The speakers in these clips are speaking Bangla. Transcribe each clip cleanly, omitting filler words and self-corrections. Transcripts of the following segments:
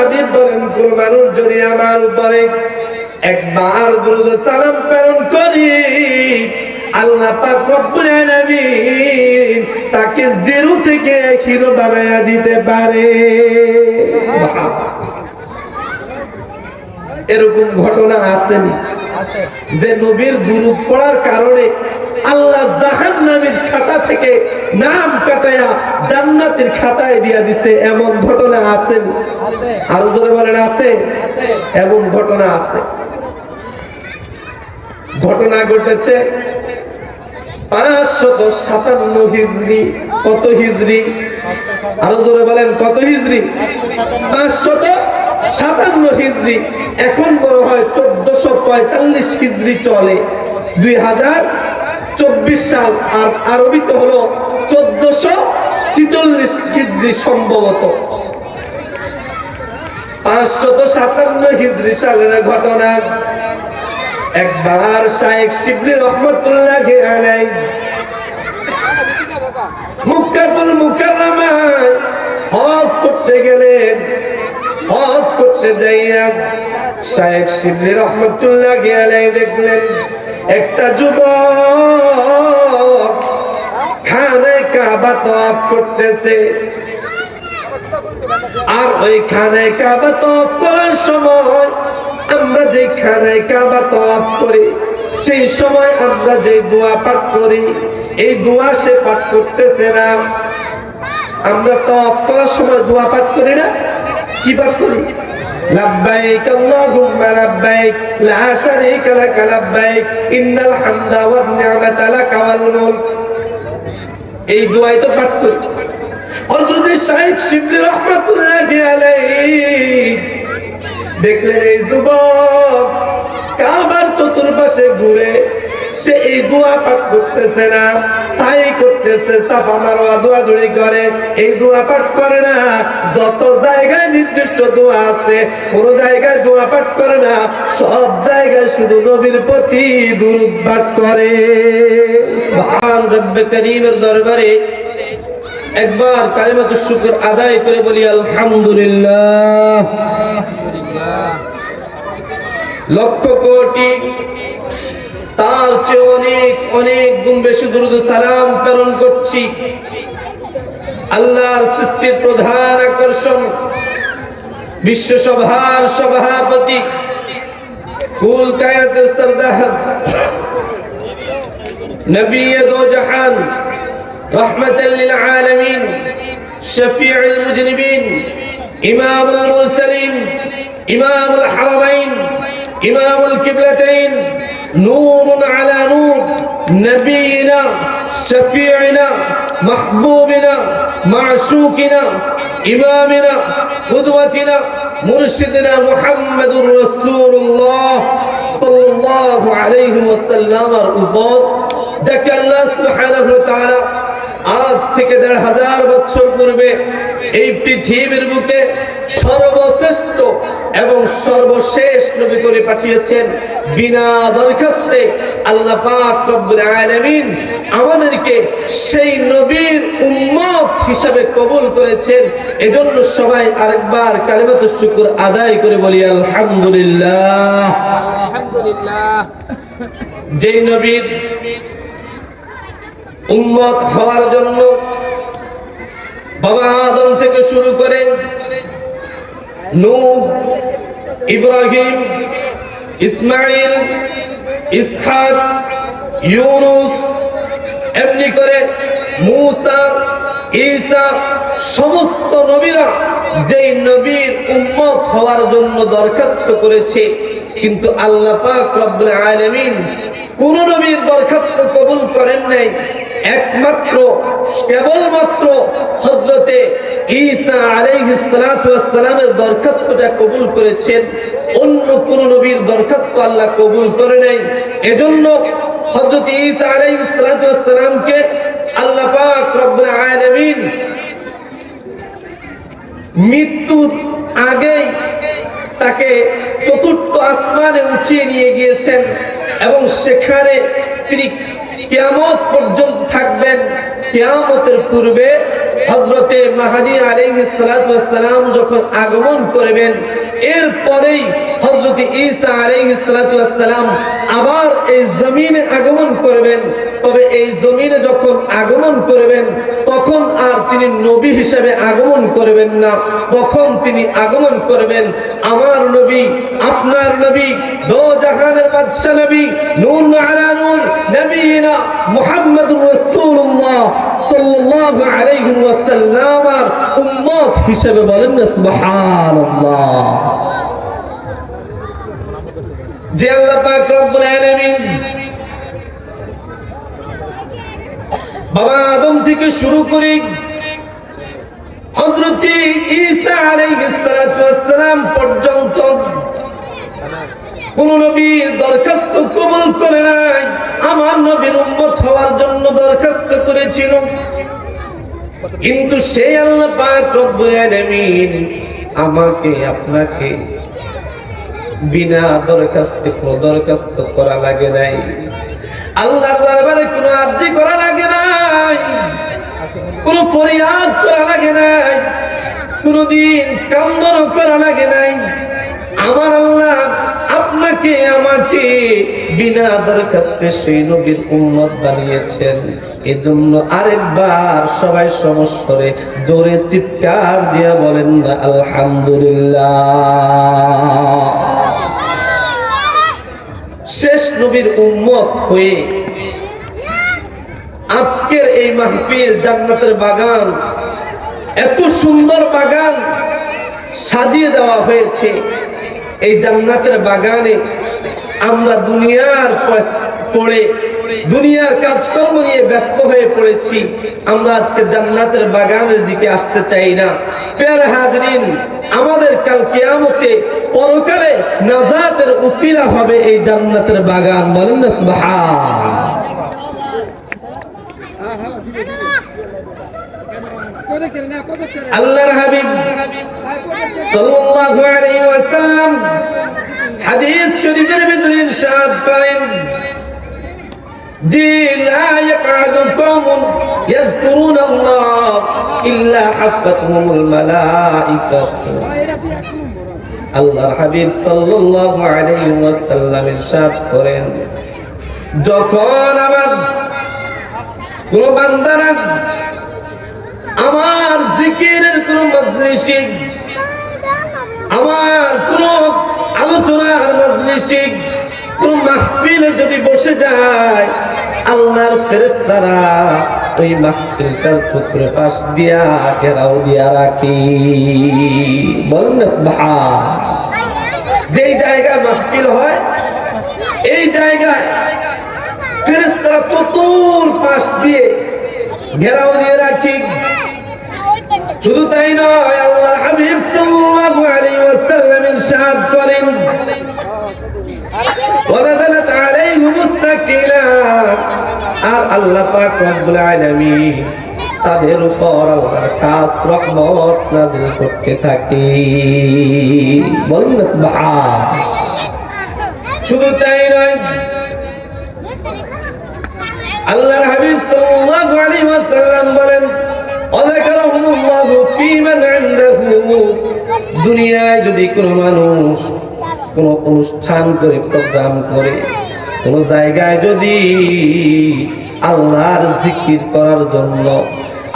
হাবিব বলেন, কোন মানুষ যদি আমার উপরে একবার দুরূদ সালাম প্রেরণ করি, আল্লাহ পাক রব্বুল আলামিন তাকে জিরো থেকে হিরো বানায়া দিতে পারে। এরকম ঘটনা আসেনি যে নবীর দুরূদ পড়ার কারণে আল্লাহ জাহান্নামের খাতা থেকে নাম কাটায়া জান্নাতের খাতায় দিয়া দিতে, এমন ঘটনা আসেনি? আরো জোরে বলেন আছে? এমন ঘটনা আছে। ঘটনা ঘটেছে 557 হিজরি। কত হিজরি? আরো জোরে বলেন কত হিজরি? 557 হিজরি। এখন বড় হয় 1445 হিজরি চলে, 2024 সাল। আর আরবিতে হলো 1446 হিজরি সম্ভবত। 557 হিজরি সালের ঘটনা। একবার শাইখ শিবলি রহমাতুল্লাহি আলাইহি মক্কাতুল মুকাররমায় হজ করতে গেলেন। হজ করতে যাইয়া শাইখ শিবলি রহমাতুল্লাহি আলাইহি দেখলেন একটা যুবক খানে কাবা তওয়াফ করতেছে। আর ওই খানে কাবা তওয়াফ করার সময় আমরা যে খানে কাবা তওয়াফ করি, সেই সময় আমরা যে দোয়া পাঠ করি, এই দোয়া সে পাঠ করতেছে না। আমরা তওয়াফ করার সময় দোয়া পাঠ করি না? কি পাঠ করি? লাব্বাইক আল্লাহুম্মা লাব্বাইক লা শারীকা লাক লাব্বাইক ইন্নাল হামদা ওয়ান নি'মাতা লাক ওয়াল মুলক। এই দোয়াই তো পাঠ করি। হযরত শাইখ শিবলি রাহমাতুল্লাহি আলাইহি দেখলেন এই যুবক কাবার চতুর্পাশে ঘুরে সে এই দোয়া পাঠ করতেছে না, তাই করতেছে সাফা মারওয়া দৌড়াদৌড়ি করে, এই দোয়া পাঠ করে না। যত জায়গায় নির্দিষ্ট দোয়া আছে কোন জায়গায় দোয়া পাঠ করে না, সব জায়গায় শুধু নবীর প্রতি দুরূদ পাঠ করে। সুবহান রব্বে করিমের দরবারে একবার কালিমাতুশ শুকর আদায় করে বলি আলহামদুলিল্লাহ। লক্ষ কোটি তার চেয়ে অনেক অনেক গুণ বেশি দুরূদ সালাম প্রেরণ করছি। আল্লাহর সৃষ্টির প্রধান আকর্ষণ, বিশ্বসভার সভাপতি, কুল কায়নাতের সরদার, নবী দো জাহান, রহমাতাল লিল আলামিন, শফিউল মুজনিবিন, ইমামুল মুরসালিন, ইমামুল হারামাইন, ইমামুল কিবলাতাইন, নূরুন আলা নূর, নবিয়িনা শফিউনা মাহবুবিনা মাশুকিনা ইমামিনা কুদওয়াতিনা মুরশিদিনা মুহাম্মাদুর রাসূলুল্লাহ সাল্লাল্লাহু আলাইহি ওয়াসাল্লামের উপর, যাকে আল্লাহ সুবহানাহু ওয়া তাআলা আজ থেকে ১৫০০ বছর পূর্বে এই পৃথিবীর বুকে সর্বশ্রেষ্ঠ এবং সর্বশেষ নবী করে পাঠিয়েছেন। বিনা দরখাস্তে আল্লাহ পাক রব্বুল আলামিন আমাদেরকে সেই নবীর উম্মত হিসেবে কবুল করেছেন। এজন্য সবাই আরেকবার কালিমাতুশ শুকর আদায় করে বলি আলহামদুলিল্লাহ। আলহামদুলিল্লাহ। যেই নবীর উম্মত হওয়ার জন্য বাবা আদম থেকে শুরু করে নূহ, ইব্রাহিম, ইসমাইল, ইসহাক, ইউনুস, এমনি করে মূসা, ঈসা, সমস্ত নবীরা যেই নবীর উম্মত হওয়ার জন্য দরখাস্ত করেছে, কিন্তু আল্লাহ পাক রব্বুল আলামিন কোন নবীর দরখাস্ত কবুল করেন নাই। একমাত্র কেবলমাত্র হযরতে ঈসা আলাইহিস সালাতু ওয়াস সালামের দরখাস্তটা কবুল করেছেন। অন্য কোন নবীর দরখাস্ত আল্লাহ কবুল করে নাই। এজন্য হযরতে ঈসা আলাইহিস সালাতু ওয়াস সালামকে আল্লাহ পাক রব্বুল আলামিন মৃত্যুর আগেই তাকে চতুর্থ আসমানে উঠিয়ে নিয়ে গিয়েছেন এবং সেখানে তিনি কিয়ামত পর্যন্ত থাকবেন। কিয়ামতের পূর্বে হযরতে মাহদী আলাইহিস সালাতু ওয়াস সালাম যখন আগমন করবেন, এরপরেই হযরতে ঈসা আলাইহিস সালাতু ওয়াস সালাম আবার এই জমিনে আগমন করবেন। তবে এই জমিনে যখন আগমন করবেন তখন আর তিনি নবী হিসেবে আগমন করবেন না, তখন তিনি আগমন করবেন আমার নবী, আপনার নবী, দো জাহানের বাদশা নবী, নূর আলা নূর নবীনা মুহাম্মদুর রাসূলুল্লাহ সাল্লাল্লাহু আলাইহি ওয়াসাল্লাম আর উম্মত হিসেবে। বলেন না সুবহানাল্লাহ। যে আল্লাহ পাক রব্বুল আলামিন বাবা আদম থেকে শুরু করে হযরত ঈসা আলাইহিস সালাতু ওয়াস সালাম পর্যন্ত কোন নবীর দরখাস্ত কবুল করে নাই, আমার নবীর উম্মত হওয়ার জন্য দরখাস্ত করেছিল। কিন্তু সেই আল্লাহ পাক রব্বুল আলামিন আমাকে আপনাকে বিনা দরখাস্তে কোনো দরখাস্ত করা লাগে নাই, আল্লাহর দরবারে কোনো আরজি করা লাগে নাই, কোনো ফরিয়াদ করা লাগে নাই, কোনদিন কান্দন করা লাগে নাই। আমার আল্লাহ আপনাকে আমাকে বিনা দরখাস্তে সেই নবীর উম্মত বানিয়েছেন। এজন্য আরেকবার সবাই সমস্বরে জোরে চিৎকার দিয়া বলেন না আলহামদুলিল্লাহ। শেষ নবীর উম্মত হয়ে আজকের এই মাহফিল, জান্নাতের বাগান, এত সুন্দর বাগান সাজিয়ে দেওয়া হয়েছে। এই জান্নাতের বাগানে আমরা দুনিয়ার পড়ে দুনিয়ার কাজকর্ম নিয়ে ব্যস্ত হয়ে পড়েছি, আমরা আজকে জান্নাতের বাগানের দিকে আসতে চাই না। প্যারা হাজরিন, আমাদের কাল কিয়ামতে পরকালে নাজাতের উসিলা হবে এই জান্নাতের বাগান। বলেন না সুবহানাল্লাহ। আল্লাহর হাবিব সাল্লাল্লাহু আলাইহি ওয়াসাল্লাম হাদিস শরীফের ভিতরে ইরশাদ করেন যে লা ইয়াকউদু কওমুন ইয়াযকুরুনাল্লাহ ইল্লা হাফাতহুমুল মালাইকাতু। আল্লাহর হাবিব সাল্লাল্লাহু আলাইহি ওয়াসাল্লাম ইরশাদ করেন, যখন আমার কোন বান্দারা আমার জিকিরের কোন মজলিসে, আমার কোন আলোচনার মজলিসে, কোন মাহফিলে যদি বসে যায়, আল্লাহর ফেরেশতারা ওই মাহফিলটার চতুর্পাশ দিয়া ঘেরাও দিয়া রাখি। বলুন না সুবহানাল্লাহ। যেই জায়গায় মাহফিল হয় এই জায়গায় ফেরেশতারা চতুর্পাশ দিয়ে ঘেরাও দিয়ে রাখি। শুধু তাই নয়, আল্লাহ হাবিব সাল্লাল্লাহু আলাইহি ওয়াসাল্লাম ইরশাদ করেন ওয়ানাযালাত আলাইহিমুস সাকিনা, আর আল্লাহ পাক রব্বুল আলামিন তাদের উপর আল্লাহর খাস রহমত নাযিল করতে থাকে। বলুন না সুবহানাল্লাহ। শুধু তাই নয়, আল্লাহর হাবিব সাল্লাল্লাহু আলাইহি ওয়াসাল্লাম বলেন ওয়াযাকারাহুমুল্লাহু ফীমান ইনদাহু, দুনিয়ায় যদি কোনো মানুষ কোনো অনুষ্ঠান করে, প্রোগ্রাম করে, কোন জায়গায় যদি আল্লাহর জিকির করার জন্য,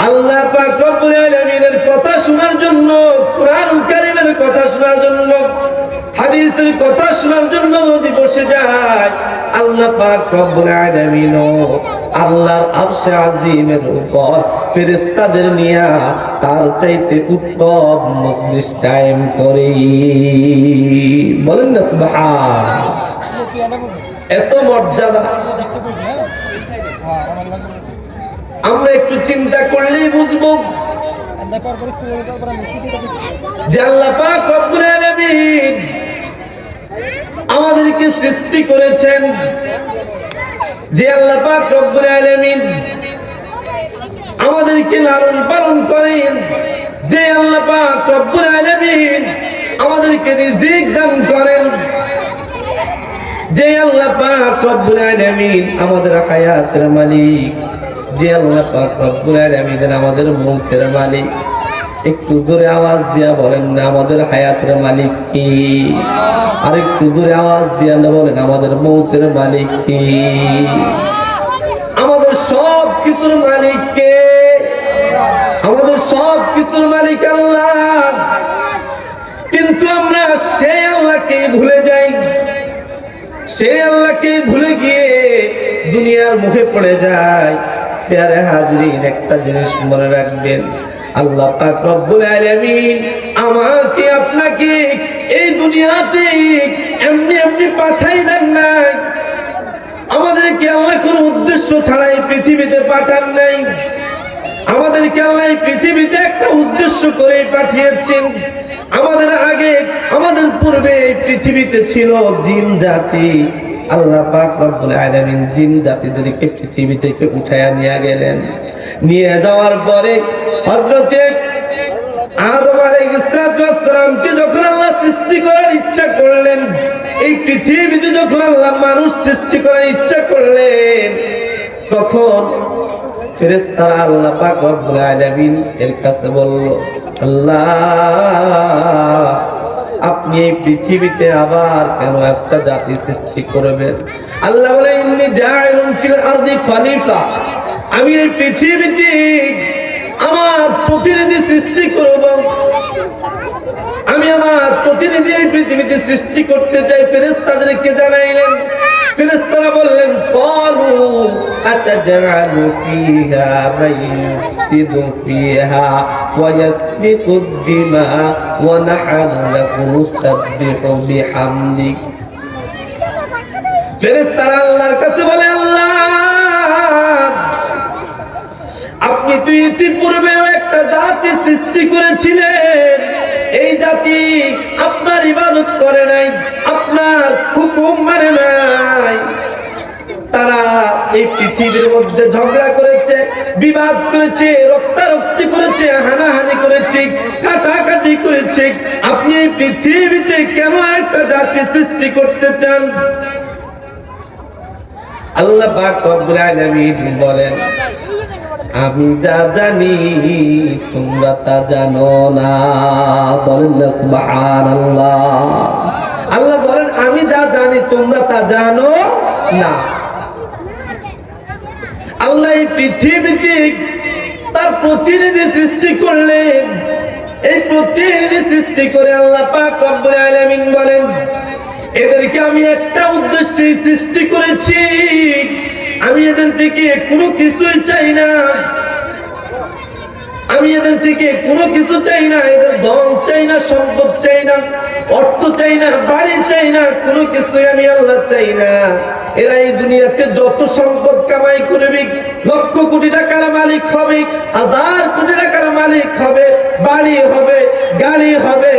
আল্লাহ পাক রব্বুল আলামিনের কথা শোনার জন্য, কুরআনুল কারীমের কথা শোনার জন্য, হাদিসের কথা শোনার জন্য যদি বসে যায়, আল্লাহ পাক রব্বুল আলামিন আল্লাহর আরশে আজিমের উপর ফেরেশতাদের নিয়ে তার চাইতে উত্তম মজলিস কায়েম করে। বলেন না সুবহানাল্লাহ। এত মর্যাদা আমরা একটু চিন্তা করলেই বুঝবো যে আল্লাহ পাক রব্বুল আলামিন আমাদেরকে সৃষ্টি করেছেন, যে আল্লাহ পাক রব্বুল আলামিন আমাদেরকে লালন পালন করেন, যে আল্লাহ পাক রব্বুল আলামিন আমাদেরকে রিজিক দান করেন, যে আল্লাহ পাক রব্বুল আলামিন আমাদের হায়াতের মালিক, যে আল্লাহ পাক রব্বুল আলামিন আমাদের মৌতের মালিক। একটু জোরে আওয়াজ দিয়া বলেন না আমাদের হায়াতের মালিক কি? আর একটু জোরে আওয়াজ দিয়া না বলেন আমাদের মৌতের মালিক কি? আমাদের সব কিছুর মালিক কে? আমাদের সব কিছুর মালিক আল্লাহ। কিন্তু আমরা সেই আল্লাহকে ভুলে যাই, সেই আল্লাহকে ভুলে গিয়ে দুনিয়ার মুখে পড়ে যায়। প্যারে হাজরিন, একটা জিনিস মনে রাখবেন, আল্লাহ পাক রব্বুল আলামিন আমাকে আপনাকে এই দুনিয়াতে এমনি এমনি পাঠাই দেন নাই। আমাদেরকে আল্লাহ কোনো উদ্দেশ্য ছাড়াই পৃথিবীতে পাঠান নাই। আমাদেরকে আল্লাহ পৃথিবীতে একটা উদ্দেশ্য করে পাঠিয়েছেন। আমাদের আগে, আমাদের পূর্বে এই পৃথিবীতে ছিল জিন জাতি। আল্লাহ পাক রব্বুল আলামিন জিন জাতিদেরকে পৃথিবী থেকে উঠায়া নিয়ে গেলেন। নিয়ে যাওয়ার পরে হযরতে আদম আলাইহিস সালামকে যখন আল্লাহ সৃষ্টি করার ইচ্ছা করলেন, এই পৃথিবীতে যখন আল্লাহ মানুষ সৃষ্টি করার ইচ্ছা করলেন, তখন ফেরেশতারা আল্লাহ পাক রব্বুল আলামিন এর কাছে বলল, আল্লাহ আপনি এই পৃথিবীতে আবার কেন একটা জাতি সৃষ্টি করবেন? আল্লাহ বলেন, ইন্নী জাইলুন ফিল আরদি খলিফা, আমি এই পৃথিবীতে আমার প্রতিনিধি সৃষ্টি করব। আমি আমার প্রতিনিধি এই পৃথিবীতে সৃষ্টি করতে চাই। ফেরেশতাদেরকে জানাইলেন। ফেরেশতারা বললেন, ক্বালু আতাজআলু ফীহা মান ইউফসিদু ফীহা ওয়া ইয়াসফিকুদ দিমা ওয়া নাহনু লাহু নুসাব্বিহু বিহামদিক। ফেরেশতারা আল্লাহর কাছে বলে, আল্লাহ আপনি তো ইতিপূর্বেও একটা জাতি সৃষ্টি করেছিলেন, এই জাতি আপনার ইবাদত করে নাই, আপনার হুকুম মানে নাই। তারা এই পৃথিবীর মধ্যে ঝগড়া করেছে, বিবাদ করেছে, রক্তারক্তি করেছে, হানাহানি করেছে, কাটাকাটি করেছে। আপনি এই পৃথিবীতে কেন একটা জাতি সৃষ্টি করতে চান? আল্লাহ পাক রব্বুল আলামিন বলেন, আমি যা জানি তোমরা তা জানো না। বলেন না সুবহানাল্লাহ। আল্লাহ বলেন, আমি যা জানি তোমরা তা জানো না। আল্লাহ এই পৃথিবীতে তার প্রতিনিধি সৃষ্টি করলেন। এই প্রতিনিধি সৃষ্টি করে আল্লাহ পাক রব্বুল আলামিন বলেন, এদেরকে আমি একটা উদ্দেশ্যে সৃষ্টি করেছি। আমি এদের থেকে কোনো কিছুই চাই না। আমি এদের থেকে কোনো কিছু চাই না। এদের ধন চাই না, সম্পদ চাই না, অর্থ চাই না, বাড়ি চাই না, কোনো কিছুই আমি আল্লাহ চাই না। এরা এই দুনিয়াতে যত সম্পদ কামাই করবে, লক্ষ কোটি টাকার মালিক হবে, হাজার কোটি টাকার মালিক হবে, বাড়ি হবে, গাড়ি হবে,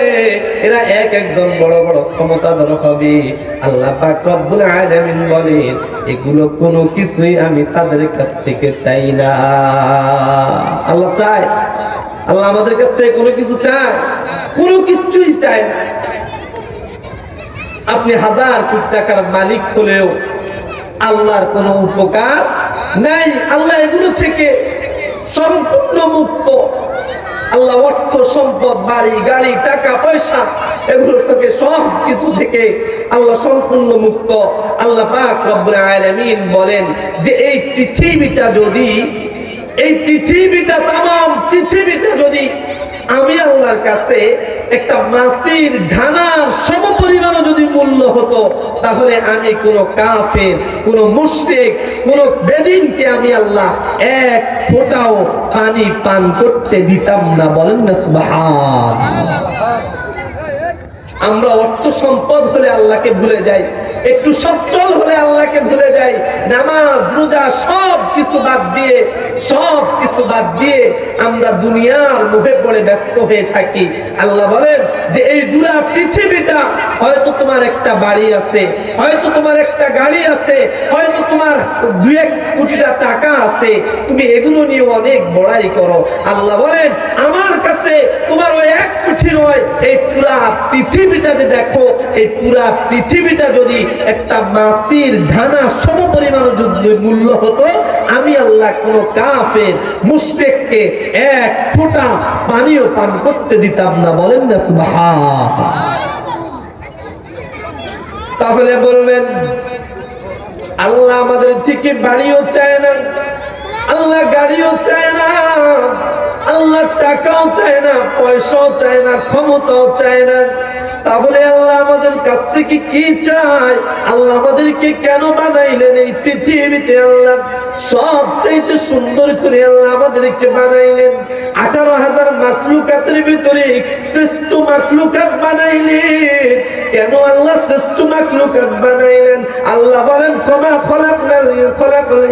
এরা এক একজন বড় বড় ক্ষমতাধর হবে। আল্লাহ পাক রব্বুল আলামিন বলেন, এগুলো কোনো কিছুই আমি তাদের কাছ থেকে চাই না। আল্লাহ চায়? আল্লাহ আমাদের কাছ থেকে কোনো কিছু চায়? কোনো কিছুই চায় না। আপনি হাজার কোটি টাকার মালিক হলেও আল্লাহর কোনো উপকার নাই। আল্লাহ এগুলো থেকে সম্পূর্ণ মুক্ত। আল্লাহ অর্থ সম্পদ, বাড়ি গাড়ি, টাকা পয়সা, এগুলো থেকে সব কিছু থেকে আল্লাহ সম্পূর্ণ মুক্ত। আল্লাহ পাক রব্বুল আলামিন বলেন যে এই পৃথিবীটা যদি, এই পৃথিবীটা, তামাম পৃথিবীটা যদি আমি আল্লাহর কাছে একটা মাছির ধানার সমপরিমাণ যদি মূল্য হতো, তাহলে আমি কোন কাফের, কোন মুশরিক, কোন বেদিনকে আমি আল্লাহ এক ফোঁটাও পানি পান করতে দিতাম না। বলেন না সুবহানাল্লাহ। আমরা অর্থ সম্পদ হলে আল্লাহকে ভুলে যাই, একটু সচ্ছল হলে আল্লাহকে ভুলে যাই। নামাজ রোজা সব কিছু বাদ দিয়ে, সব কিছু বাদ দিয়ে আমরা দুনিয়ার মোহে পড়ে ব্যস্ত হয়ে থাকি। আল্লাহ বলেন যে এই পুরা পৃথিবীটা হয়তো তোমার একটা বাড়ি আছে, হয়তো তোমার একটা গাড়ি আছে, হয়তো তোমার 2-1 কোটি টাকা আছে, তুমি এগুলো নিয়ে অনেক বড়াই করো। আল্লাহ বলেন আমার কাছে তোমার ওই 1 কোটি নয়, এই পুরা পৃথিবীটা যে দেখো, এই পুরা পৃথিবীটা যদি একটা মাছির ধানা সমপরিমাণ যদি মূল্য হতো, আমি আল্লাহ কোন কাফের মুশরিককে 1 ফোঁটা পানিও পান করতে দিতাম না। বলেন না সুবহানাল্লাহ। তাহলে বলবেন আল্লাহ আমাদের থেকে বাড়িও চায় না, আল্লাহ গাড়িও চায় না, আল্লাহ টাকাও চায় না, পয়সাও চায় না, ক্ষমতাও চায় না। তাহলে আল্লাহ আমাদের কাছ থেকে কি চায়? আল্লাহ আমাদেরকে কেন বানাইলেন এই পৃথিবীতে? আল্লাহ সবচাইতে সুন্দর করে আল্লাহ আমাদেরকে বানাইলেন। 18,000 মাখলুকাতের ভিতরে শ্রেষ্ঠ মাখলুকাত বানাইলেন। কেন আল্লাহ শ্রেষ্ঠ মাখলুকাত বানাইলেন? আল্লাহ বলেন কামা খলাকনাল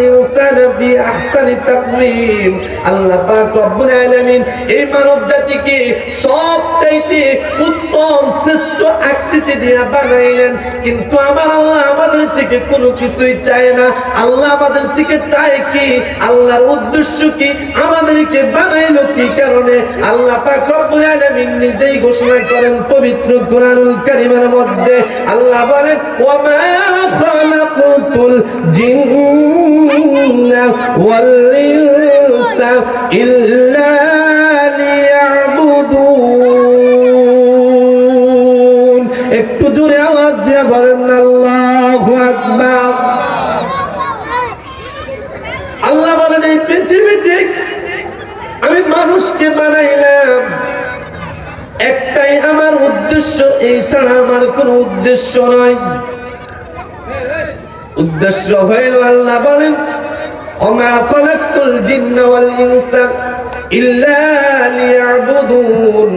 ইনসানা ফি আহসানি তাকওয়িম। আল্লাহ পাক রব্বুল আলামিন এই মানব জাতিকে সবচাইতে উত্তম শ্রেষ্ঠ আকৃতি দিয়ে বানাইলেন। কিন্তু আমার আল্লাহ আমাদের থেকে কোনো কিছুই চায় না। আল্লাহ আমাদের থেকে চায় কি? আল্লাহর উদ্দেশ্য কি? আমাদেরকে বানাইলো কি কারণে? আল্লাহ পাক রব্বুল আলামিন নিজেই ঘোষণা করেন পবিত্র কোরআনুল কারীমের মধ্যে। আল্লাহ বলেন ওয়া মা খালাকুতুল জিন্না ওয়াল ইনসা ইল্লা লিয়াবুদুন। একটু জোরে আওয়াজ দিয়ে বলেন আল্লাহু আকবার। আল্লাহ বলেন এই পৃথিবীতে আমি মানুষকে বানাইলাম, একটাই আমার উদ্দেশ্য, এই ছাড়া আমার কোনো উদ্দেশ্য নয়। উদ্দেশ্য হইল আল্লাহ বলেন ওমা খালাকতুল জিন্না ওয়াল ইনসা ইল্লা লিয়াবুদুন।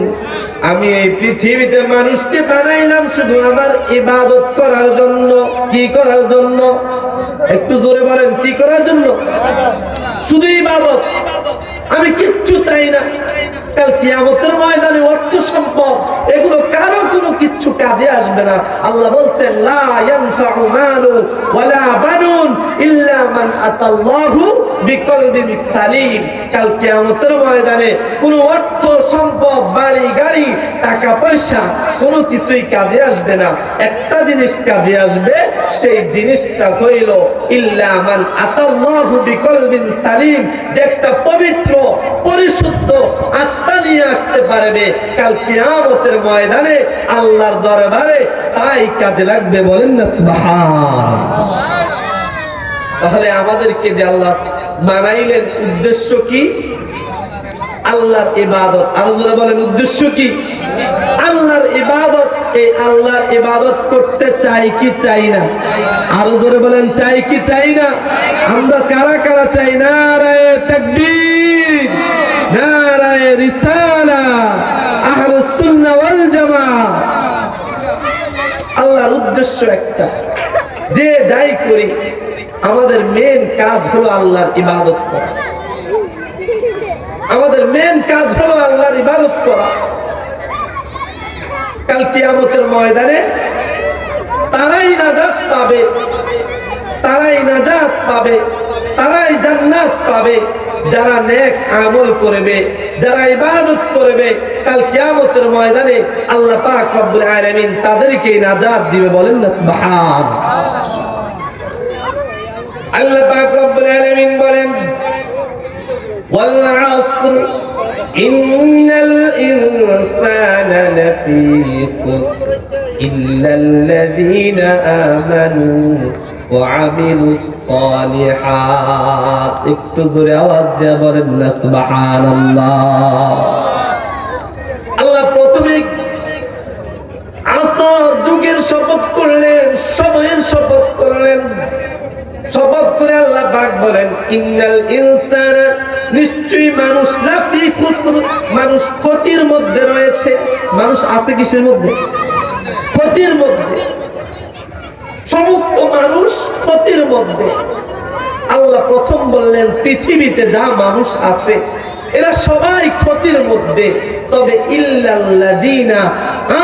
আমি এই পৃথিবীতে মানুষকে বানাইলাম শুধু আমার ইবাদত করার জন্য। কি করার জন্য? একটু জোরে বলেন, কি করার জন্য? শুধু ইবাদত। আমি কিচ্ছু চাই না। কাল কিয়ামতের ময়দানে অর্থ সম্পদ এগুলো কারো কোনো কিচ্ছু কাজে আসবে না। আল্লাহ বলতেন লা ইয়ানফাউ মালু ওয়ালা বানুন ইল্লা মান আতাল্লাহু বিকলবিন সালিম। কাল কিয়ামতের ময়দানে কোনো অর্থ সম্পদ, বাড়ি গাড়ি, টাকা পয়সা কোনো কিছুই কাজে আসবে না। একটা জিনিস কাজে আসবে, সেই জিনিসটা হইল ইল্লা মান আতাল্লাহু বিকলবিন সালিম, যে একটা পবিত্র পরিশুদ্ধ আত্মা নিয়ে আসতে পারবে কাল কিয়ামতের ময়দানে আল্লাহর দরবারে, তাই কাজে লাগবে। বলেন না সুবহানাল্লাহ। তাহলে আমাদেরকে যে আল্লাহ বানাইলেন উদ্দেশ্য কি? আল্লাহর ইবাদত। আরো জোরে বলেন উদ্দেশ্য কি? আল্লাহর ইবাদত। এই আল্লাহর ইবাদত করতে চাই কি চাই না? আরো জোরে বলেন চাই কি চাই না? আমরা কারা কারা চাই? নারায়ে তাকবীর, নারায়ে রিসালাহ, আহলুস সুন্নাহ ওয়াল জামাআহ। আল্লাহর উদ্দেশ্য একটা, যে যাই করি আমাদের মেন কাজ হলো আল্লাহর ইবাদত করা। আমাদের মেন কাজ হলো আল্লাহর ইবাদত করা। কাল কিয়ামতের ময়দানে তারাই নাজাত পাবে, তারাই নাজাত পাবে, তারাই জান্নাত পাবে যারা নেক আমল করবে, যারা ইবাদত করবে। কাল কিয়ামতের ময়দানে আল্লাহ পাক রব্বুল আলামিন তাদেরকে নাজাত দিবে। বলেন না সুবহানাল্লাহ। আল্লাহ পাক রব্বুল আলামিন বলেন ওয়াল আসর ইন্নাল ইনসানা লাফি খুসর ইল্লাল্লাযীনা আমানু ওয়া আমিলুস সালিহাত। একটু জোরে আওয়াজ দিয়ে বলেন না সুবহানাল্লাহ। আল্লাহ প্রথমে আসর যুগের শপথ করলেন, সময়ের শপথ করলেন। শপথ করে আল্লাহ পাক বলেন ইন্নাল ইনসানা, নিশ্চয়ই মানুষ, লাফি খুসর, মানুষ ক্ষতির মধ্যে রয়েছে। মানুষ আছে কিসের মধ্যে? ক্ষতির মধ্যে। সমস্ত মানুষ ক্ষতির মধ্যে। আল্লাহ প্রথম বললেন পৃথিবীতে যা মানুষ আছে এরা সবাই ক্ষতির মধ্যে। তবে ইল্লাল্লাযীনা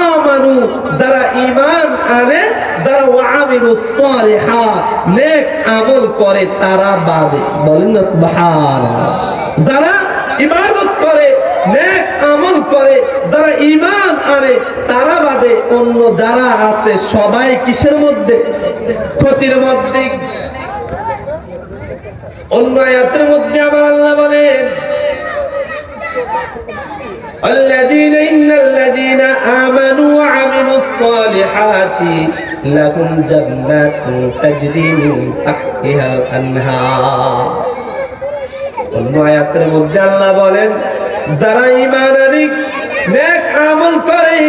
আমানু, যারা ঈমান আনে, যারা ওয়ামিলুস সালিহাত, নেক আমল করে, তারা বাদে। বলেন না সুবহানাল্লাহ। যারা ইবাদত করে, নেক আমল করে, যারা ঈমান আনে, তারা বাদে অন্য যারা আছে সবাই কিসের মধ্যে? ক্ষতির মধ্যে। অন্য আয়াতের মধ্যে আমার আল্লাহ বলেন, الذين إن الذين آمنوا وعملوا الصالحات لهم جنات تجري من تحتها الأنهار। অন্য আয়াতের মধ্যে আল্লাহ বলেন, যারা ঈমান আনে, নেক আমল করে,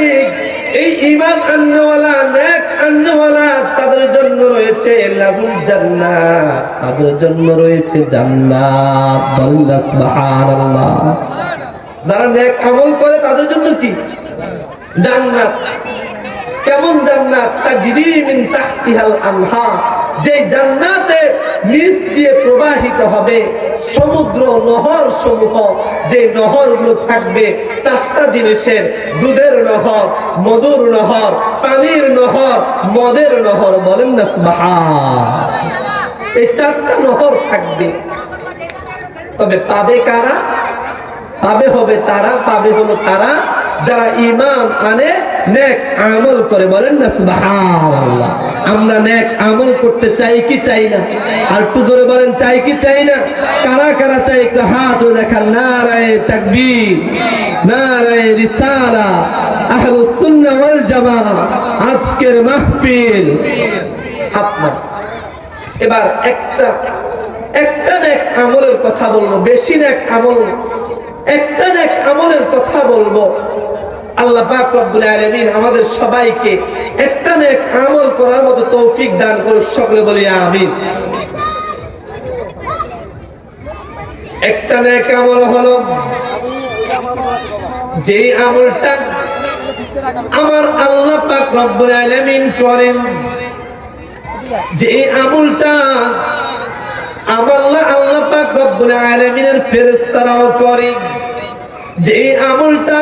এই ঈমান আননেওয়ালা, নেক আননেওয়ালা, তাদের জন্য রয়েছে লাহুম জান্নাত, তাদের জন্য রয়েছে জান্নাত। বলেন সুবহানাল্লাহ। যারা নেক আমল করে তাদের জন্য কি? জান্নাত। কেমন জান্নাত? তাজরি মিন তাহতিহাল আনহার, যে জান্নাতে নিচ দিয়ে প্রবাহিত হবে সমুদ্র নহর সমূহ, যে নহরগুলো থাকবে চারটা জিনিসের, দুধের নহর, মধুর নহর, পানির নহর, মদের নহর। বলেন না সুবহানাল্লাহ। এই চারটা নহর থাকবে। তবে পাবে কারা? পাবে হবে তারা, পাবে হলো তারা যারা ঈমান আনে, নেক আমল করে। বলেন না সুবহানাল্লাহ। আমরা নেক আমল করতে চাই কি চাই না? আর একটু জোরে বলেন, চাই কি চাই না? কারা কারা চাই একটু হাত তুলে দেখান। নারায়ে তাকবীর, নারায়ে রিসালাহ, আহলুস সুন্নাহ ওয়াল জামাআহ। আজকের মাহফিল হাত নাও। এবার একটা নেক আমলের কথা বলবো, বেশি নেক আমল, একটা নেক আমলের কথা বলবো। আল্লাহ পাক রব্বুল আলামিন আমাদের সবাইকে একটা নেক আমল করার মতো তৌফিক দান করুক। সকলে বলি আমিন। একটা নেক আমল হলো যে আমলটা আমার আল্লাহ পাক রব্বুল আলামিন করেন, যে আমলটা আমার আল্লাহ পাক রব্বুল আলামিনের ফেরেশতারাও করে, যে আমলটা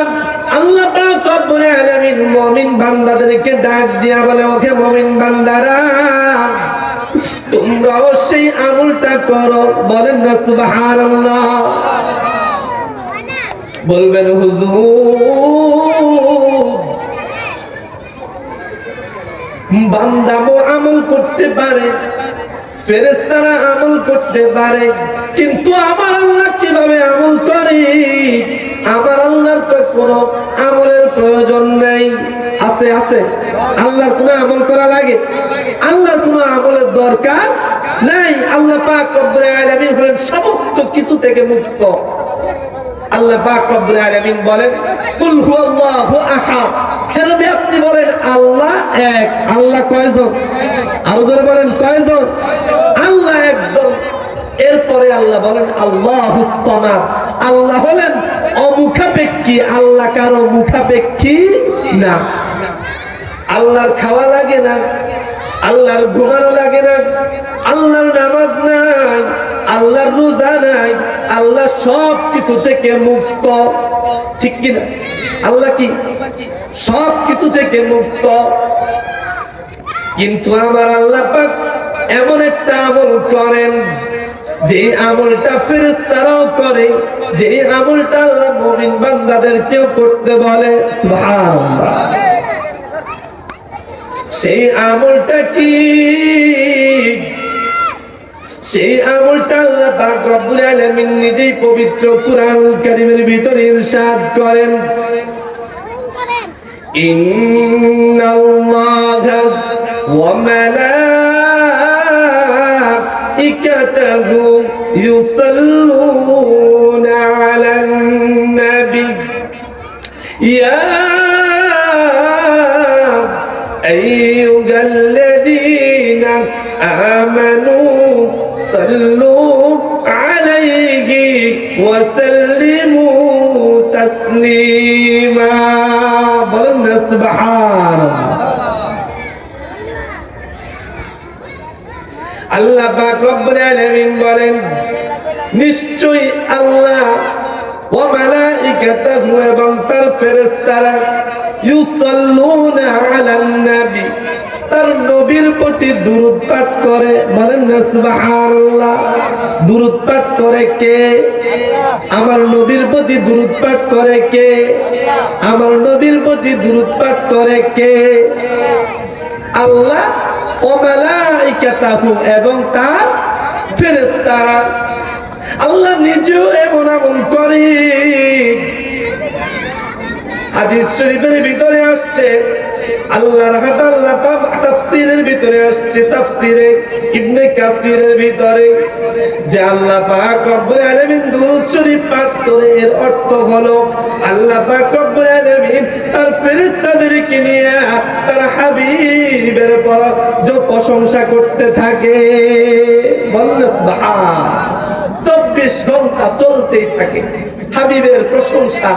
আল্লাহ পাক রব্বুল আলামিন মুমিন বান্দাদেরকে ডাক দিয়া বলে, ওকে মুমিন বান্দারা, তোমরাও সেই আমলটা করো। বলেন না সুবহানাল্লাহ। বলবেন হুজুর, বান্দা আমল করতে পারে, ফেরেশতারা আমল করতে পারে, কিন্তু আমার আল্লাহ কিভাবে আমল করে? আমার আল্লাহর তো কোনো আমলের প্রয়োজন নেই। আছে? আছে? আল্লাহর কোনো আমল করা লাগে? আল্লাহর কোনো আমলের দরকার নাই। আল্লাহ পাক রব্বুল আলামিন হলেন সমস্ত কিছু থেকে মুক্ত। আল্লাহ পাক রব্বুল আলামিন বলেন, কুল হুয়াল্লাহু আহাদ। হে নবী আপনি বলেন আল্লাহ এক। আল্লাহ কয়জন? আরো জোরে বলেন, কয়জন? আল্লাহ একজন। এরপরে আল্লাহ বলেন আল্লাহুস সামাদ। আল্লাহ হলেন অমুখাপেক্ষী, আল্লাহ কারো মুখাপেক্ষী না। আল্লাহর খাওয়া লাগে না, আল্লাহর ঘুমানো লাগে না, আল্লাহর নামাজ নাই, আল্লাহর রোজা নাই, আল্লাহ সব কিছু থেকে মুক্ত। ঠিক কিনা? আল্লাহ কি সব কিছু থেকে মুক্ত। কিন্তু আমার আল্লাহ পাক এমন একটা আমল করেন, যে আমলটা ফেরেশতারাও করে, যে আমলটা আল্লাহ মুমিন বান্দাদেরকেও করতে বলে। সুবহানাল্লাহ। সেই আমলটা কি? সেই আমলটা আল্লাহ পাক রব্বুল আলামিন নিজেই পবিত্র কুরআনুল কারীমের ভিতরে ইরশাদ করেন, ইন্নাল্লাহা ওয়া মালাইকাতাহু ইউসাল্লুনা আলান নবী ইয়া আইয়ুহাল্লাযীনা আমানু সাল্লু আলাইহি ওয়া সাল্লিমু তাসলিমা। বলেন না সুবহানাল্লাহ। আল্লাহ পাক রব্বুল আলামিন বলেন, নিশ্চয়ই আল্লাহ ওয়া মালাইকাতুহু এবং তার ফেরেশতারা ইউসাল্লুনা আলান নবী তার নবীর প্রতি দুরূদ পাঠ করে। বলেন না সুবহানাল্লাহ। দুরূদ পাঠ করে কে? আমার নবীর প্রতি দুরূদ পাঠ করে কে? আমার নবীর প্রতি দুরূদ পাঠ করে কে? আল্লাহ ও মালাইকাতুহু এবং তার ফেরেশতারা। আল্লাহ নিজেও এমন আমল করে। হাদিস শরীফের ভিতরে আসছে, আল্লাহর আল্লাহ পাক তাফসীরের ভিতরে আসছে, তাফসীরে ইবনে কাসিরের ভিতরে, যে আল্লাহ পাক রব্বুল আলামিন দুরূদ শরীফ পাঠ করে এর অর্থ হলো আল্লাহ পাক রব্বুল আলামিন তার ফেরেশতাদেরকে নিয়ে তার হাবিবের পর যে প্রশংসা করতে থাকে। বলেন সুবহান। 24 ঘন্টা চলতেই থাকে হাবিবের প্রশংসা।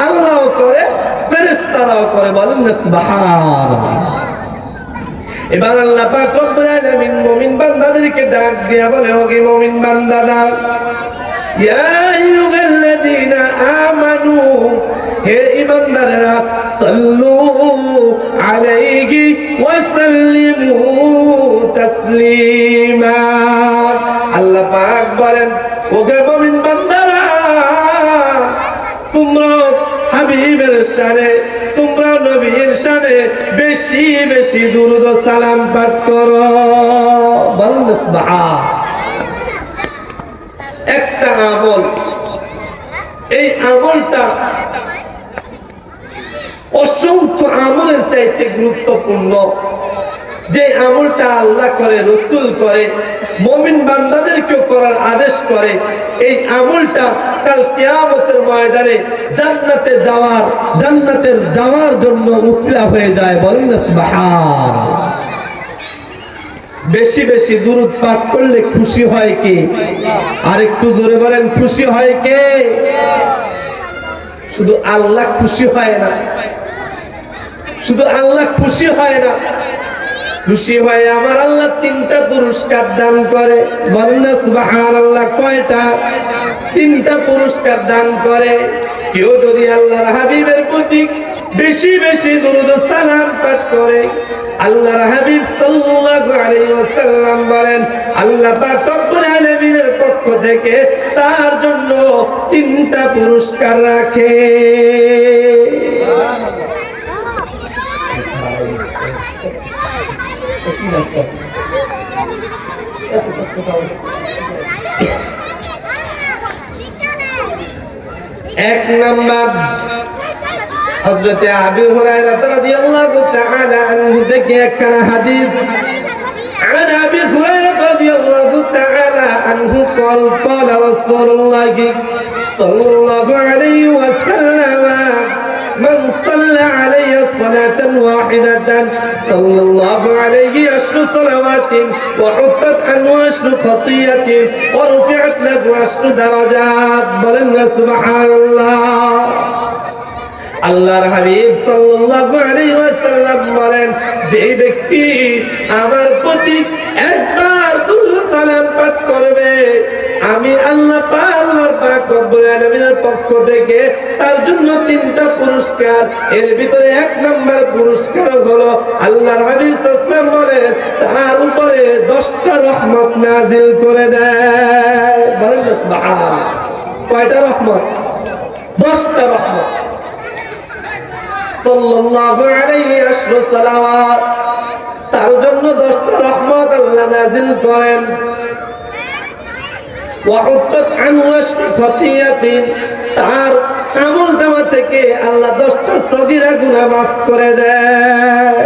আল্লাহও করে, ফেরেশতারাও করে। বলেন না সুবহানাল্লাহ। এবার আল্লাহ পাক রব্বুল আলামিন মুমিন বান্দাদেরকে ডাক দিয়া বলে, ও কি মুমিন বান্দারা, ইয়া আইয়ুহাল্লাযীনা আমানু, হে ঈমানদাররা, সাল্লু আলাইহি ওয়া সাল্লিমু তাসলিমা। আল্লাহ পাক বলেন, ও হে মুমিন বান্দারা, তোমরা হাবিবের শানে, তোমরা নবীর শানে বেশি বেশি দুরূদ ও সালাম পাঠ করো। বলেন সুবহান। একটা আমল, এই আমলটা অসংখ্য আমলের চাইতে গুরুত্বপূর্ণ। যে আমলটা আল্লাহ করে, রাসূল করে, মুমিন বান্দাদেরকেও করার আদেশ করে, এই আমলটা কাল কিয়ামতের ময়দানে জান্নাতের যাওয়ার জন্য উসিলা হয়ে যায়। বলেন না সুবহান। বেশি বেশি দুরূদ পাঠ করলে খুশি হয় কে? আর একটু জোরে বলেন, খুশি হয় কে? শুধু আল্লাহ খুশি হয় না, শুধু আল্লাহ খুশি হয় না, খুশি হয় আমার আল্লাহ 3টা পুরস্কার দান করে। বলেন না সুবহানাল্লাহ। কয়টা? 3টা পুরস্কার দান করে। কেউ যদি আল্লাহর হাবিবের প্রতি বেশি বেশি দুরূদ ও সালাম পাঠ করে, আল্লাহর হাবিব সাল্লাল্লাহু আলাইহি ওয়াসাল্লাম বলেন, আল্লাহ পাক রব্বুল আলামিনের পক্ষ থেকে তার জন্য 3টা পুরস্কার রাখে। এক নাম্বার, হযরত আবু হুরায়রা রাদিয়াল্লাহু তাআলা আনহু থেকে একটা হাদিস। عن أبي هريرة رضي الله تعالى عنه قال قال رسول الله صلى الله عليه وسلم من صلى علي صلاة واحدة صلى الله عليه 10 صلوات وحطت عنه 10 خطيئة ورفعت له 10 درجات. بلن سبحان الله. আল্লাহর হাবিব সাল্লাল্লাহু আলাইহি ওয়াসাল্লাম বলেন, যে ব্যক্তি আমার প্রতি একবার দুরূদ সালাম পাঠ করবে, আমি আল্লাহ আল্লাহর পাক রব্বুল আলামিনের পক্ষ থেকে তার জন্য 3টা পুরস্কার। এর ভিতরে 1 নাম্বার পুরস্কার হলো আল্লাহর হাবিব সাল্লাল্লাহু আলাইহি ওয়াসাল্লাম বলেন, তার উপরে 10টা রহমত নাযিল করে দেয়। বলেন সুবহান। কয়টা রহমত? 10টা রহমত। সাল্লাল্লাহু আলাইহি 10 সালাওয়াত, তার জন্য 10টা রহমত আল্লাহ নাযিল করেন। ওয়া হুত্তাত আনহু 10 খতিয়াতিন, তার আমলনামা থেকে আল্লাহ 10টা সগীরা গুনাহ মাফ করে দেয়।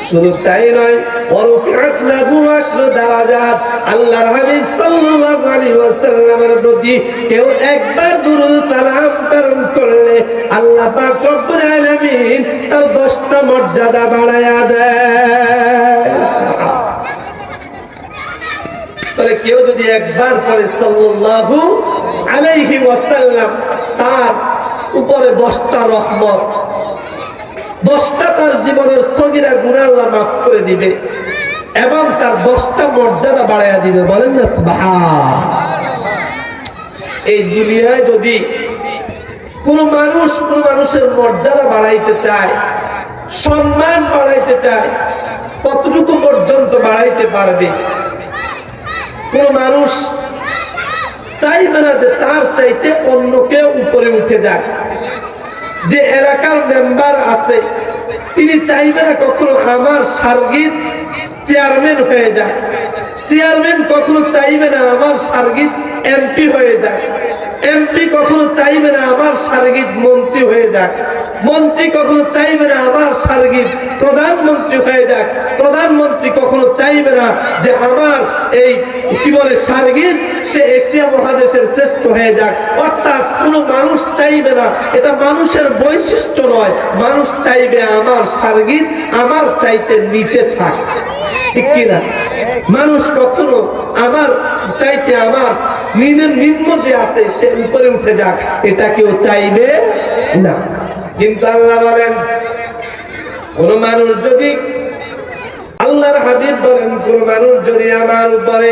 শুধু তাই নয়, ওয়ারফিআত লাহু 10 দারাজাত। আল্লাহর হাবিব সাল্লাল্লাহু আলাইহি ওয়াসাল্লামের প্রতি কেউ একবার দুরূদ সালাম প্রেরণ করলে আল্লাহ পাক রব্বুল আলামিন তার 10টা মর্যাদা বাড়ায়া দেয়। তাহলে কেউ যদি একবার পড়ে সাল্লাল্লাহু আলাইহি ওয়াসাল্লাম, তার উপরে 10টা রহমত, 10টা তার জীবনের স্থগিরা গুনাহ আল্লাহ মাফ করে দিবে এবং তার 10টা মর্যাদা বাড়াইয়া দিবে। বলেন না সুবহান। এই দুনিয়ায় যদি কোন মানুষের মর্যাদা বাড়াইতে চায়, সম্মান বাড়াইতে চায়, কতটুকু পর্যন্ত বাড়াইতে পারবে? কোন মানুষ চাইবে না যে তার চাইতে অন্য কেউ উপরে উঠে যাক। যে এলাকার মেম্বার আছে তিনি চাইবে না কখনো আমার সার্গিত চেয়ারম্যান হয়ে যায়। চেয়ারম্যান কখনো চাইবে না আমার সার্গিত এমপি হয়ে যায়। এমপি কখনো চাইবে না আমার সার্গিত মন্ত্রী হয়ে যাক। মন্ত্রী কখনো চাইবে না আমার সার্গিত প্রধানমন্ত্রী হয়ে যাক। প্রধানমন্ত্রী কখনো চাইবে না যে আমার এই কি বলে সার্গিত সে এশিয়া মহাদেশের শ্রেষ্ঠ হয়ে যাক। অর্থাৎ কোনো মানুষ চাইবে না, এটা মানুষের বৈশিষ্ট্য নয়। মানুষ চাইবে আমার সার্গিত আমার চাইতে নিচে থাক, ঠিক কিনা? মানুষ কখনো আমার চাইতে আমার নিম্ন যে আছে সে উপরে উঠে যাক, এটা কেউ চাইবে না। কিন্তু আল্লাহ বলেন কোন মানুষ যদি, আল্লাহর হাবিব বলেন, কোন মানুষ যদি আমার উপরে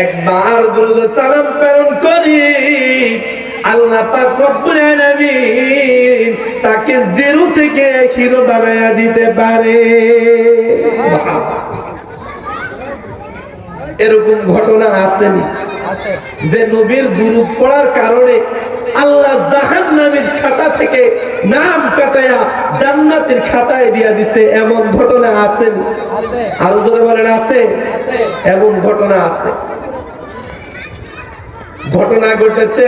একবার দুরূদ সালাম প্রেরণ করি, আল্লাহ পাক রব্বুল আলামিন তাকে জিরো থেকে হিরো বানায়া দিতে পারে। এরকম ঘটনা আসেনি যে নবীর দুরূদ পড়ার কারণে আল্লাহ জাহান্নামের খাতা থেকে নাম কাটায়া জান্নাতের খাতায় দিয়া দিছে? এমন ঘটনা আসেনি? আরো জোরে বলেন আছে? এমন ঘটনা আছে। ঘটনা ঘটেছে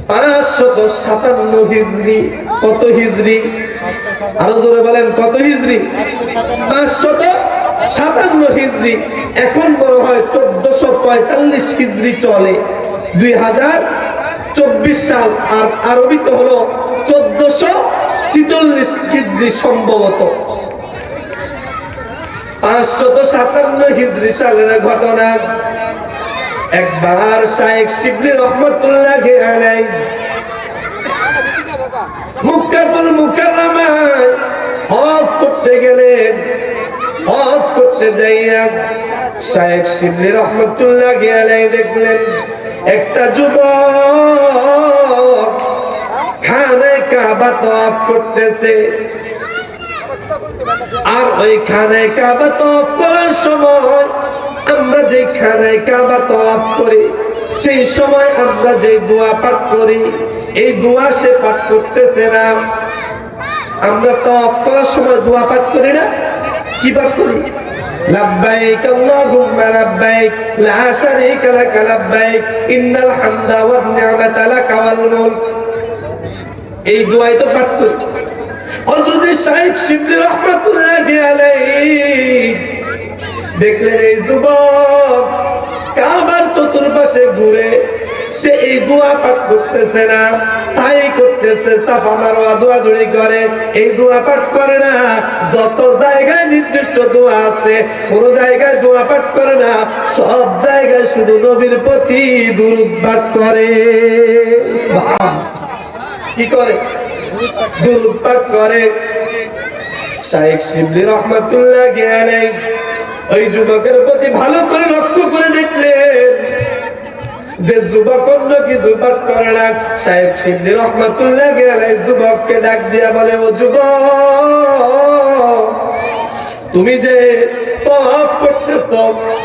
557 হিজরি। কত হিজরি? আরো জোরে বলেন কত হিজরি? 557 হিজরি। এখন বড় হয় 1445 হিজরি চলে, 2024 সাল। আর আরবিতে হলো 1446 হিজরি সম্ভবত। 557 হিজরি সালের ঘটনা। একবার শাইখ শিবলি রহমাতুল্লাহি আলাইহি মক্কাতুল মুকাররমায় হজ করতে গেলেন। হজ করতে যাইয়া শাইখ শিবলি রহমাতুল্লাহি আলাইহি দেখলেন একটা যুবক খানায়ে কাবা তওয়াফ করতেছে। আর ওই খানায়ে কাবা তওয়াফ করার সময় আমরা যে খানায়ে কাবা তওয়াফ করি সেই সময় আমরা যে দোয়া পাঠ করি, এই দোয়া সে পাঠ করতেছে না। আমরা তওয়াফ করার সময় দোয়া পাঠ করি না? কি পাঠ করি? লাব্বাইক আল্লাহুম্মা লাব্বাইক লা শারীকা লাক লাব্বাইক ইন্নাল হামদা ওয়ান নি'মাতা লাকা ওয়াল মুলক। এই দোয়াই তো পাঠ করি। হযরত শাইখ শিবলি রাহমাতুল্লাহি আলাইহি দেখলেন এই যুবক কাবার চতুর্পাশে ঘুরে সে এই দোয়া পাঠ করতেছে না, তাই করতেছে সাফা মারওয়া দৌড়াদৌড়ি করে, এই দোয়া পাঠ করে না। যত জায়গায় নির্দিষ্ট দোয়া আছে কোন জায়গায় দোয়া পাঠ করে না, সব জায়গায় শুধু নবীর প্রতি দুরূদ পাঠ করে। কি করে? দুরূদ পাঠ করে। শাইখ শিবলি রহমাতুল্লাহি আলাইহি ওই যুবকের প্রতি ভালো করে লক্ষ্য করে দেখলেন যে যুবক অন্য কিছু পাঠ করে না। শাইখ শিবলি রহমাতুল্লাহি আলাইহি যুবককে ডাক দিয়া বলে, ও যুবক, তুমি যে তওয়াফ করতেছ,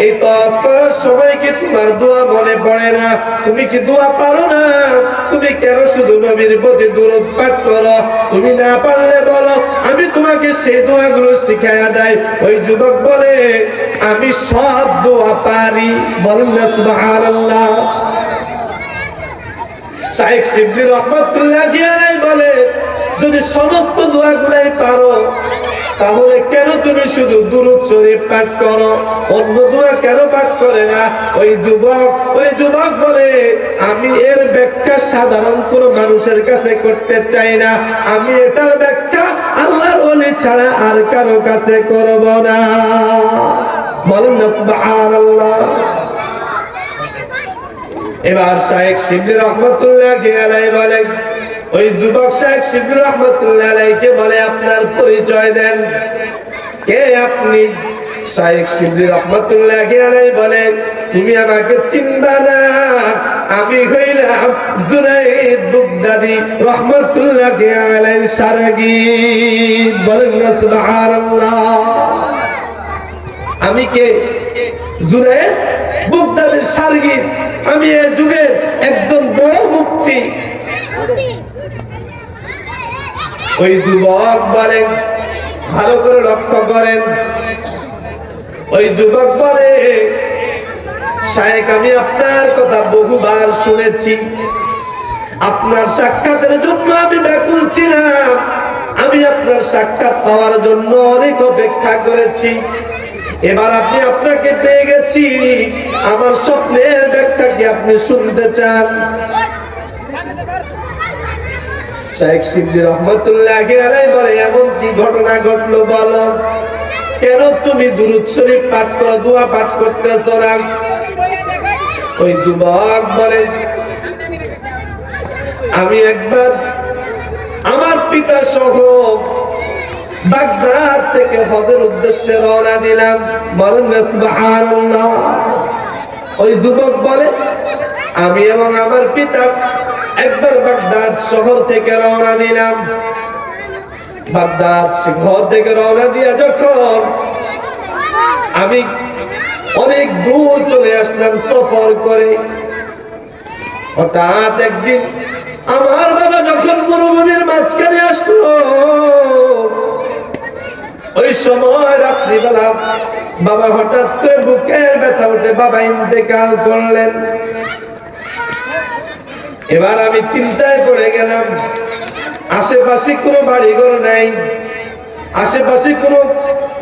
এই তওয়াফ করার সময় কি তোমার দোয়া মনে পড়ে না? তুমি কি দোয়া পারো না? তুমি কেন শুধু নবীর প্রতি দুরূদ পাঠ করো? তুমি না পারলে বলো, আমি তোমাকে সেই দোয়াগুলো শিখাইয়া দেই। ওই যুবক বলে, আমি সব দোয়া পারি। বলেন না সুবহানাল্লাহ। শাইখ শিবলি রাহমাতুল্লাহি আলাইহি বলে, যদি সমস্ত দোয়াগুলাই পারো তাহলে কেন তুমি শুধু দুরূদ শরীফ পাঠ করো, অন্য দোয়া কেন পাঠ করে না? ওই যুবক বলে, আমি এর ব্যাখ্যা সাধারণ কোনো মানুষের কাছে করতে চাই না, আমি এটার ব্যাখ্যা আল্লাহর ওলি ছাড়া আর কারো কাছে করব না। বলেন না সুবহানাল্লাহ। এবার শাইখ শিবলি রহমাতুল্লাহি আলাইহি বলে, ওই যুবক শাইখ শিবলি রহমাতুল্লাহি আলাইহিকে বলে, আপনার পরিচয় দেন, কে আপনি? শাইখ শিবলি রহমাতুল্লাহি আলাইহি বলেন, তুমি আমাকে চিনবা না, আমি হইলাম জুনাইদ বাগদাদি রহমাতুল্লাহি আলাইহির শাগির্দ। বলেন না সুবহানাল্লাহ। আমি কে? জুনাইদ বাগদাদির শাগির্দ। আমি এই যুগের একজন বড় মুফতি। ওই যুবক বলেন, ভালো করে লক্ষ্য করেন, ওই যুবক বলে, শায়েখ আমি আপনার কথা বহুবার শুনেছি, আপনার সাক্ষাতের জন্য আমি ব্যাকুল ছিলাম, আমি আপনার সাক্ষাৎ পাওয়ার জন্য অনেক অপেক্ষা করেছি, এবার আপনি আপনাকে পেয়ে গেছি, আমার স্বপ্নের ব্যাখ্যা কি আপনি শুনতে চান? শাইখ শিবলি রহমাতুল্লাহি আলাইহি বলে, এমন কি ঘটনা ঘটলো বলো, কেন তুমি দুরূদ শরীফ পাঠ করো, দোয়া পাঠ করতেছো না? ওই যুবক বলে, আমি একবার আমার পিতা সহ বাগদাদ থেকে হজের উদ্দেশ্যে রওনা দিলাম। বলেন না সুবহানাল্লাহ। ওই যুবক বলে, আমি এবং আমার পিতা একবার বাগদাদ শহর থেকে রওনা দিলাম। বাগদাদ শহর থেকে রওনা দিয়া যখন আমি অনেক দূর চলে আসলাম সফর করে, হঠাৎ একদিন আমার বাবা যখন মরুভূমির মাঝখানে আসলো, ওই সময় রাত্রিবেলা বাবা হঠাৎ করে বুকের ব্যথা উঠে বাবা ইন্তেকাল করলেন। এবার আমি চিন্তায় পড়ে গেলাম, আশেপাশে কোনো বাড়িঘর নাই, আশেপাশে কোনো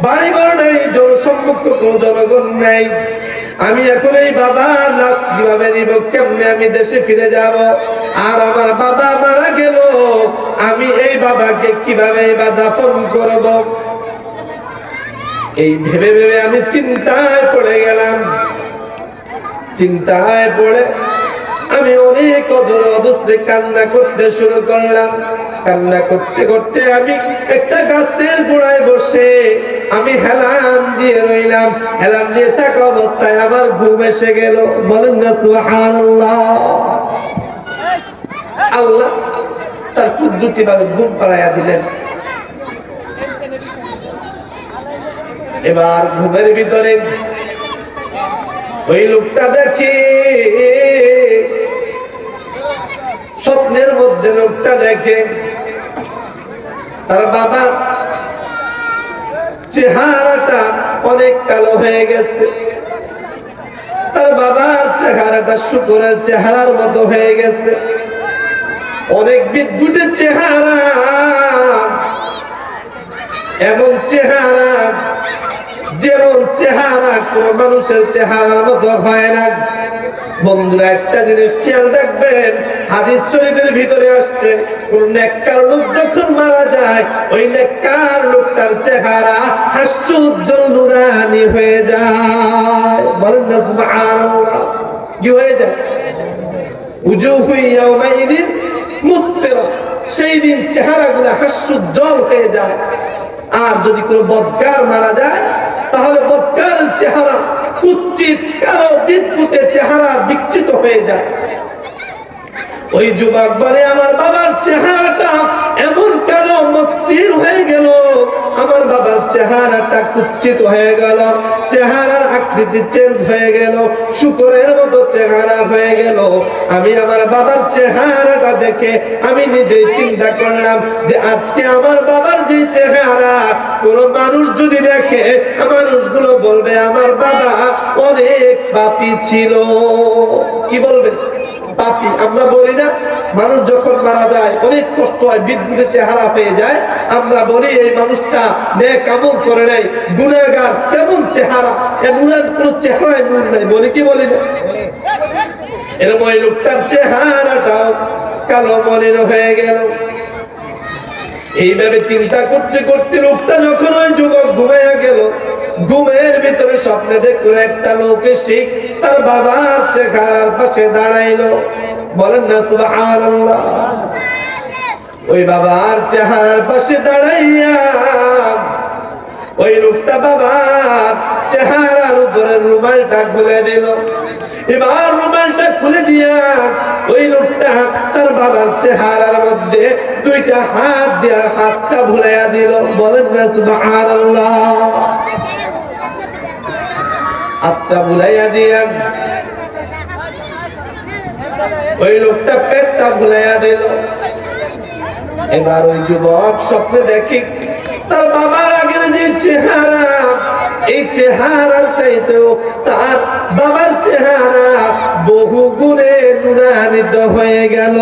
বাড়িঘর নাই, জনসম্মুখ কোনো জনগণ নাই, আমি এখন এই বাবার লাশ কিভাবে নিব, কেমনে আমি দেশে ফিরে যাব, আর আমার বাবা মারা গেল, আমি এই বাবাকে কিভাবে দাফন করব? এই ভেবে ভেবে আমি চিন্তায় পড়ে গেলাম। চিন্তায় পড়ে আমি অনেক অধরে কান্না করতে শুরু করলাম। কান্না করতে করতে আমি একটা গাছের গোড়ায় বসে আমি হেলান দিয়ে রইলাম। হেলান দিয়ে থাকা অবস্থায় আমার ঘুম এসে গেল। বলেন না সুবহানাল্লাহ। আল্লাহ তার কুদরতি ভাবে ঘুম পাড়াইয়া দিলেন। এবার ঘুমের ভিতরে ওই লোকটা দেখে, স্বপ্নের মধ্যে লোকটা দেখে তার বাবা চেহারাটা অনেক কালো হয়ে গেছে, তার বাবার চেহারাটা শুকরের চেহারার মতো হয়ে গেছে, অনেক বিদ্যুতের চেহারা, এমন চেহারা যেমন চেহারা কোন মানুষের চেহারার মতো হয় না। বন্ধুরা একটা জিনিস খেয়াল রাখবেন, হাদিস শরীফের ভিতরে আসছে কোন নেককার লোক যখন মারা যায়, ওই নেককার লোকটার চেহারা হাস্যোজ্জ্বল নুরানি হয়ে যায়। বলেন না সুবহানাল্লাহ। কি হয়ে যায়? উজুহু ইয়াওমাইদিন মুসফিরা, সেই দিন চেহারাগুলো হাস্যোজ্জ্বল হয়ে যায়। আর যদি কোনো বদকার মারা যায় তাহলে বদকারের চেহারা কুৎসিত কালো বিদ্যুতে চেহারা বিকৃত হয়ে যায়। ওই যুবক বলে, আমার বাবার চেহারাটা এমন কালো মসৃণ হয়ে গেল, আমার বাবার চেহারাটা কুৎসিত হয়ে গেল, চেহারার আকৃতি চেঞ্জ হয়ে গেল, শুকরের মতো চেহারা হয়ে গেল। আমি আমার বাবার চেহারাটা দেখে আমি নিজেই চিন্তা করলাম যে আজকে আমার বাবার যে চেহারা কোন মানুষ যদি দেখে, মানুষগুলো বলবে আমার বাবা অনেক পাপী ছিল। কি বলবে? পাপী। আমরা বলি না, মানুষ যখন মারা যায় অনেক কষ্ট হয়, বিদ্যুতের চেহারা পেয়ে যায়, আমরা বলি এই মানুষটা নেক আমল করে নাই, গুনাহগার, কেমন চেহারা, এর নূরের কোন চেহারায় নূর নাই, বলি কি বলি না? এরকম ওই লোকটার চেহারাটাও কালো মলিন হয়ে গেল। এইভাবে চিন্তা করতে করতে লোকটা যখন ওই যুবক ঘুমাইয়া গেল, ঘুমের ভিতরে স্বপ্নে দেখলো একটা লোক এসে তার বাবার চেহারার পাশে দাঁড়াইলো। বলেন না সুবহানাল্লাহ। ওই বাবার চেহারার পাশে দাঁড়াইয়া ওই লোকটা বাবার চেহারার উপরে রুমালটা খুলে দিল। এবার রুমালটা খুলে দিয়া ওই লোকটা তার বাবার চেহারার মধ্যে দুইটা হাত দিয়ে হাতটা ভুলাইয়া দিল। বলেন না সুবহানাল্লাহ। হাতটা ভুলাইয়া দিয়া ওই লোকটা পেটটা ভুলাইয়া দিল। এবার ওই যুবক স্বপ্নে দেখি তার বাবার আগের যে চেহারা, এই চেহারার চাইতেও তার বাবার চেহারা বহু গুণে নুরান্বিত হয়ে গেল।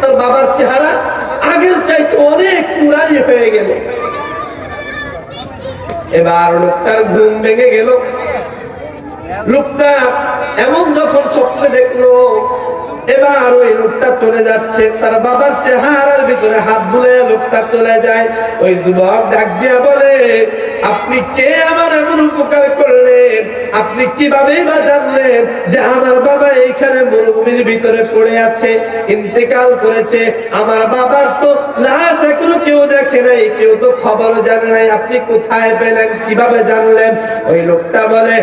তার বাবার চেহারা আগের চাইতে অনেক নুরানি হয়ে গেল। এবার লোকটার ঘুম ভেঙে গেল। লোকটা এমন যখন স্বপ্নে দেখলো, এবার ওই লোকটা চলে যাচ্ছে, তার বাবার চেহারার ভিতরে হাত বুলে লোকটা চলে যায়। ওই যুবক ডাক দিয়া বলে, আপনি কে আমার এমন উপকার করলেন? আপনি কিভাবে বা জানলেন যে আমার বাবা এইখানে মরুভূমির ভিতরে পড়ে আছে, ইন্তেকাল করেছে? আমার বাবার তো লাশ এখনো কেউ দেখে নাই, কেউ তো খবরও জানে নাই, আপনি কোথায় পেলেন, কিভাবে জানলেন? ওই লোকটা বলে,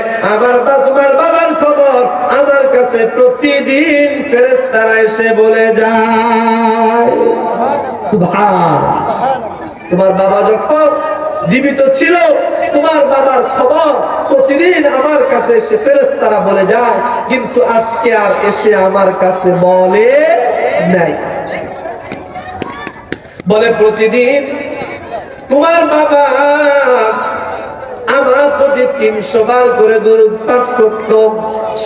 তোমার বাবার খবর আমার কাছে প্রতিদিন ফেরেশতারা এসে বলে যায়। সুবহান। তোমার বাবা যখন জীবিত ছিল, তোমার বাবার খবর প্রতিদিন আমার কাছে এসে ফেরেশতারা বলে যায়, কিন্তু আজকে আর এসে আমার কাছে বলে নাই। বলে প্রতিদিন তোমার বাবা আমার প্রতি 300 বার করে দুরূদ পাঠ করত,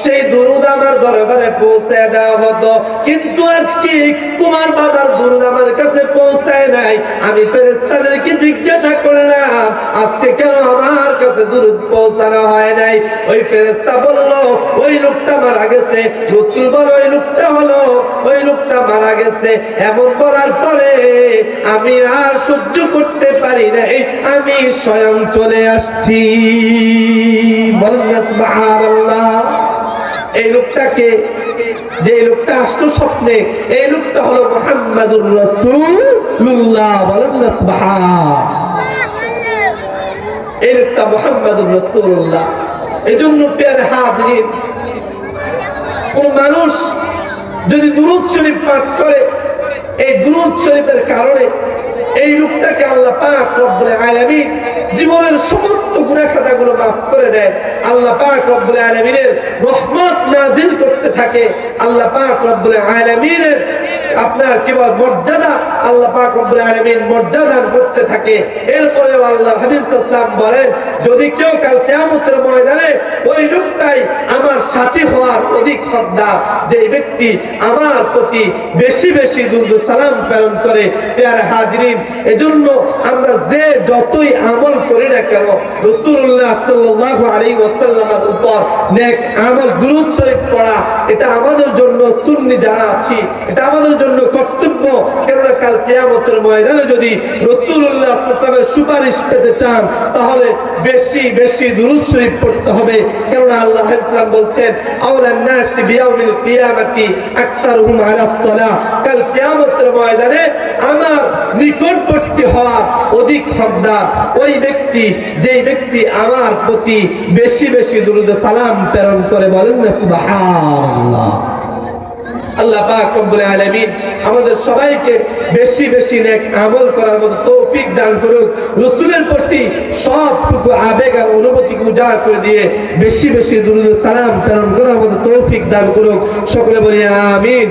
সেই দুরূদ আমার দরবারে পৌঁছে দেওয়া হতো, কিন্তু আজকে তোমার বাবার দুরূদ আমার কাছে পৌঁছায় নাই। আমি ফেরেশতাদেরকে জিজ্ঞাসা করলাম, আজকে কেন আমার কাছে দুরূদ পৌঁছানো হয় নাই? ওই ফেরেশতা বলল, ওই লোকটা মারা গেছে। রাসূল বলে, ওই লোকটা হলো, ওই লোকটা মারা গেছে। এমন বলার পরে আমি আর সহ্য করতে পারি না, আমি স্বয়ং চলে আসছি। বলেন না সুবহানাল্লাহ। এই লোকটাকে, যে লোকটা আসলো স্বপ্নে, এই লোকটা হলো মুহাম্মাদুর রাসূলুল্লাহ। বলেন না সুবহান। এই লোকটা মুহাম্মাদুর রাসূলুল্লাহ। এজন্য প্রিয় হাজিরিন, কোন মানুষ যদি দুরূদ শরীফ পাঠ করে, এই দুরূদ শরীফের কারণে এই লোকটাকে আল্লাহ পাক রব্বুল আলামিন জীবনের সমস্ত গুনাহ খাতাগুলো মাফ করে দেয়। আল্লাহ পাক রব্বুল আলামিনের রহমত নাযিল করতে থাকে। আল্লাহ পাক রব্বুল আলামিনের আপনার কি বল মর্যাদা, আল্লাহ পাক রব্বুল আলামিন মর্যাদা করতে থাকে। এরপরে আল্লাহর হাবিব সাল্লাল্লাহু আলাইহি ওয়াসাল্লাম বলেন, যদি কেউ কাল কিয়ামতের ময়দানে ওই লোকটাই আমার সাথী হওয়ার অধিক হকদার, যে ব্যক্তি আমার প্রতি বেশি বেশি দুরূদ সালাম প্রেরণ করে। প্রিয় হাজিরিন, এজন্য আমরা যে যতই আমল করি না কেন, রাসূলুল্লাহ সাল্লাল্লাহু আলাইহি ওয়াসাল্লামের উপর নেক আমল দুরূদ শরীফ পড়া, এটা আমাদের জন্য সুন্নি যারা আছি, এটা আমাদের জন্য কর্তব্য। কেননা কাল কিয়ামতের ময়দানে যদি রাসূলুল্লাহ সাল্লাল্লাহু আলাইহি ওয়াসাল্লামের সুপারিশ পেতে চান, তাহলে বেশি বেশি দুরূদ শরীফ পড়তে হবে। কেননা আল্লাহ হাবিব বলছেন, আওলান নাসি বিয়াউমিল কিয়ামাতি আকতারুহুম আলাস সালাহ। কাল কিয়ামতের ময়দানে আমার নিকটবর্তী হওয়ার অধিক হকদার ওই ব্যক্তি, যেই ব্যক্তি আমার প্রতি বেশি বেশি দুরূদ সালাম প্রেরণ করে। বলেন না সুবহানাল্লাহ। আল্লাহ পাক রব্বুল আলামিন আমাদের সবাইকে বেশি বেশি নেক আমল করার মতো তৌফিক দান করুক। রাসূলের প্রতি সবটুকু আবেগ আর অনুভূতিকে উজাড় করে দিয়ে বেশি বেশি দুরূদ সালাম প্রেরণ করার মতো তৌফিক দান করুক। সকলে বলি আমিন।